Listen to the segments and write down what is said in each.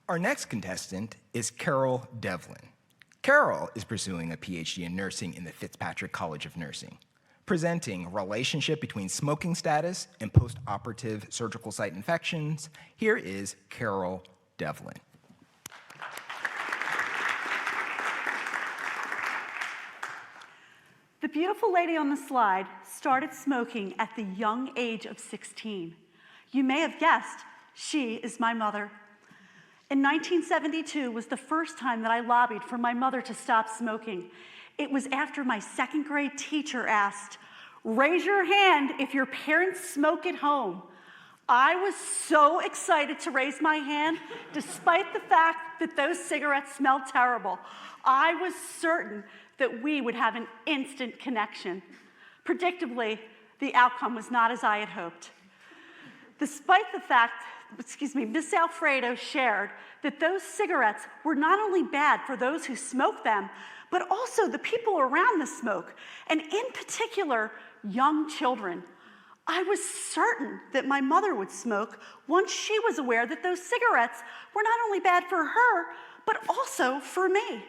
Our next contestant is Carol Devlin. Carol is pursuing a PhD in nursing in the Fitzpatrick College of Nursing, presenting a relationship between smoking status and postoperative surgical site infections. Here is Carol Devlin. The beautiful lady on the slide started smoking at the young age of 16. You may have guessed, she is my mother. In 1972 was the first time that I lobbied for my mother to stop smoking. It was after my second grade teacher asked, "Raise your hand if your parents smoke at home." I was so excited to raise my hand, despite the fact that those cigarettes smelled terrible. I was certain that we would have an instant connection. Predictably, the outcome was not as I had hoped. Despite the fact, Miss Alfredo shared that those cigarettes were not only bad for those who smoked them, but also the people around the smoke, and in particular, young children. I was certain that my mother would smoke once she was aware that those cigarettes were not only bad for her, but also for me.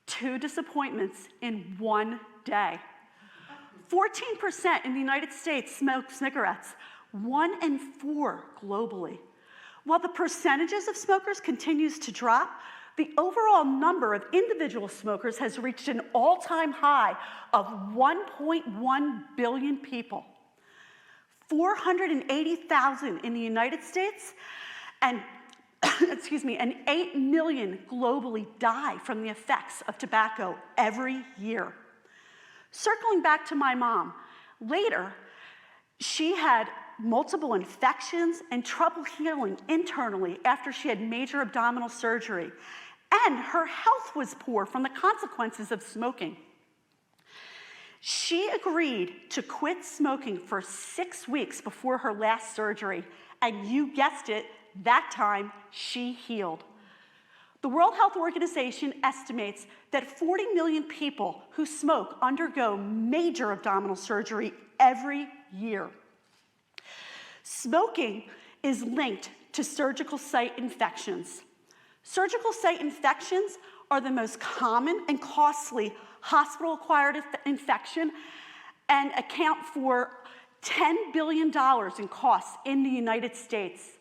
2 disappointments in one day. 14% in the United States smoke cigarettes, 1 in 4 globally. While the percentages of smokers continues to drop, the overall number of individual smokers has reached an all-time high of 1.1 billion people. 480,000 in the United States and and 8 million globally die from the effects of tobacco every year. Circling back to my mom, later, she had multiple infections and trouble healing internally after she had major abdominal surgery, and her health was poor from the consequences of smoking. She agreed to quit smoking for 6 weeks before her last surgery, and you guessed it, that time she healed. The World Health Organization estimates that 40 million people who smoke undergo major abdominal surgery every year. Smoking is linked to surgical site infections. Surgical site infections are the most common and costly hospital-acquired infection and account for $10 billion in costs in the United States.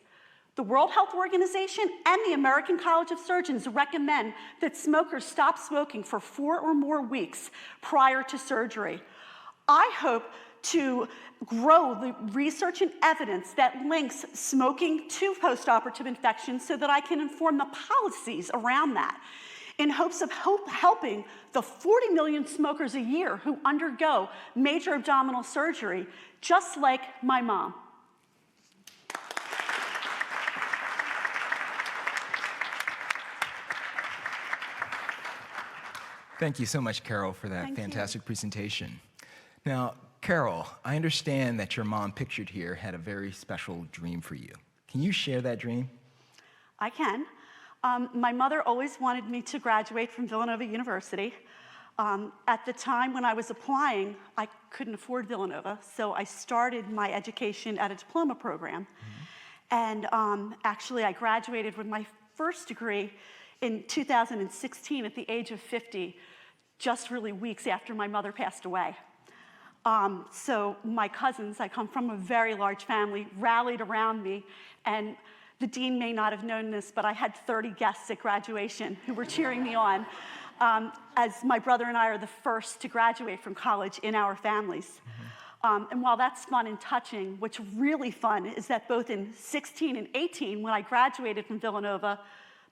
The World Health Organization and the American College of Surgeons recommend that smokers stop smoking for 4 or more weeks prior to surgery. I hope to grow the research and evidence that links smoking to postoperative infections so that I can inform the policies around that, in hopes of helping the 40 million smokers a year who undergo major abdominal surgery, just like my mom. Thank you so much, Carol, for that fantastic presentation. Now, Carol, I understand that your mom pictured here had a very special dream for you. Can you share that dream? I can. My mother always wanted me to graduate from Villanova University. At the time when I was applying, I couldn't afford Villanova, so I started my education at a diploma program. And actually, I graduated with my first degree in 2016 at the age of 50, just really weeks after my mother passed away. So my cousins, I come from a very large family, rallied around me, and the dean may not have known this, but I had 30 guests at graduation who were cheering me on, as my brother and I are the first to graduate from college in our families. And while that's fun and touching, what's really fun is that both in 16 and 18, when I graduated from Villanova,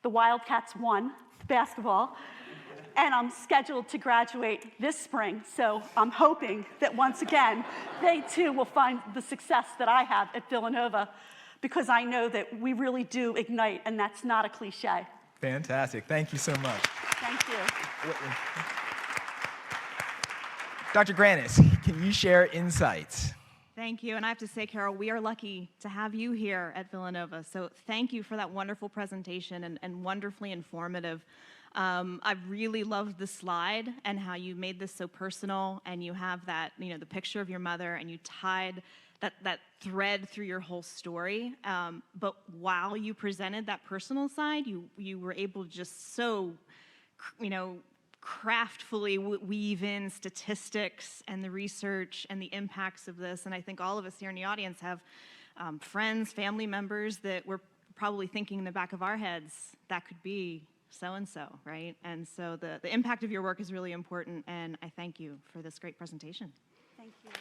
the Wildcats won basketball, and I'm scheduled to graduate this spring, so I'm hoping that once again, they too will find the success that I have at Villanova, because I know that we really do ignite, and that's not a cliche. Fantastic. Thank you so much. Thank you. Dr. Granis, can you share insights? Thank you, and I have to say, Carol, we are lucky to have you here at Villanova, so thank you for that wonderful presentation and wonderfully informative. I really loved the slide and how you made this so personal, and you have that, the picture of your mother, and you tied that thread through your whole story. But while you presented that personal side, you were able to just so, craftfully weave in statistics and the research and the impacts of this. And I think all of us here in the audience have friends, family members that we're probably thinking in the back of our heads, that could be so-and-so, right? And so the impact of your work is really important, and I thank you for this great presentation. Thank you.